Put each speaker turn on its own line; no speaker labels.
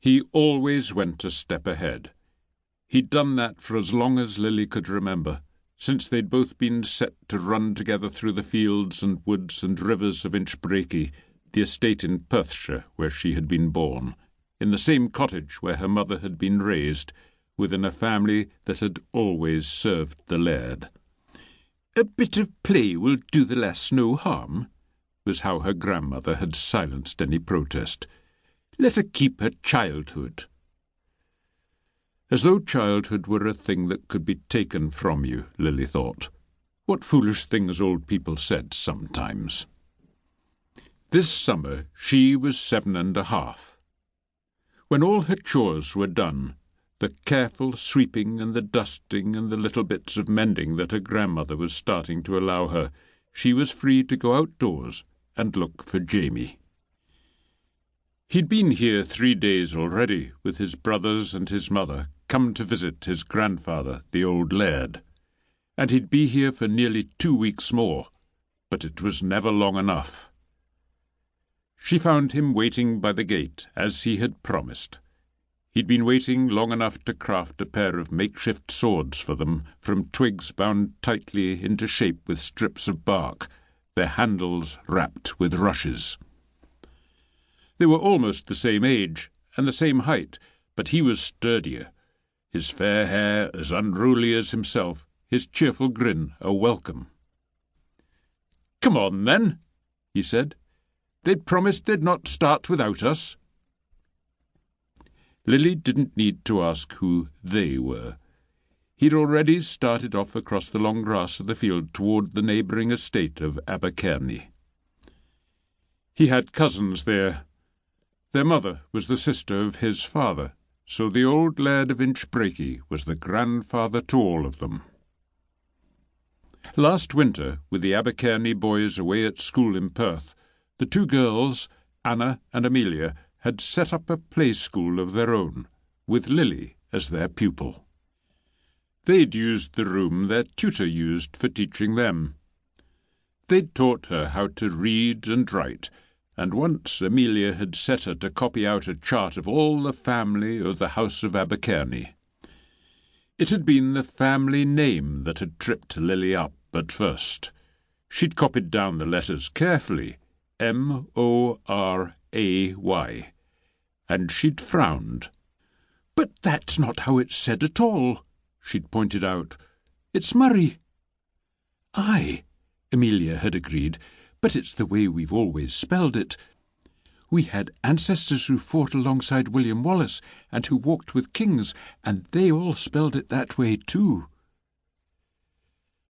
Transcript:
He always went a step ahead. He'd done that for as long as Lily could remember, since they'd both been set to run together through the fields and woods and rivers of Inchbrakie, the estate in Perthshire where she had been born, in the same cottage where her mother had been raised, within a family that had always served the laird. "A bit of play will do the lass no harm," was how her grandmother had silenced any protest. "Let her keep her childhood." As though childhood were a thing that could be taken from you, Lily thought. What foolish things old people said sometimes. This summer she was 7.5. When all her chores were done, the careful sweeping and the dusting and the little bits of mending that her grandmother was starting to allow her, she was free to go outdoors and look for Jamie. He'd been here 3 days already, with his brothers and his mother, come to visit his grandfather, the old laird, and he'd be here for nearly 2 weeks more, but it was never long enough. She found him waiting by the gate, as he had promised. He'd been waiting long enough to craft a pair of makeshift swords for them, from twigs bound tightly into shape with strips of bark, their handles wrapped with rushes. They were almost the same age and the same height, but he was sturdier, his fair hair as unruly as himself, his cheerful grin a welcome. "Come on, then," he said. "They'd promised they'd not start without us." Lily didn't need to ask who they were. He'd already started off across the long grass of the field toward the neighbouring estate of Abercairny. He had cousins there. Their mother was the sister of his father, so the old laird of Inchbrakie was the grandfather to all of them. Last winter, with the Abercairny boys away at school in Perth, the 2 girls, Anna and Amelia, had set up a play school of their own, with Lily as their pupil. They'd used the room their tutor used for teaching them. They'd taught her how to read and write, and once Amelia had set her to copy out a chart of all the family of the house of Abercairny. It had been the family name that had tripped Lily up at first. She'd copied down the letters carefully, M-O-R-A-Y, and she'd frowned. "But that's not how it's said at all," she'd pointed out. "It's Murray." "Aye," Amelia had agreed, "but it's the way we've always spelled it. We had ancestors who fought alongside William Wallace and who walked with kings, and they all spelled it that way too."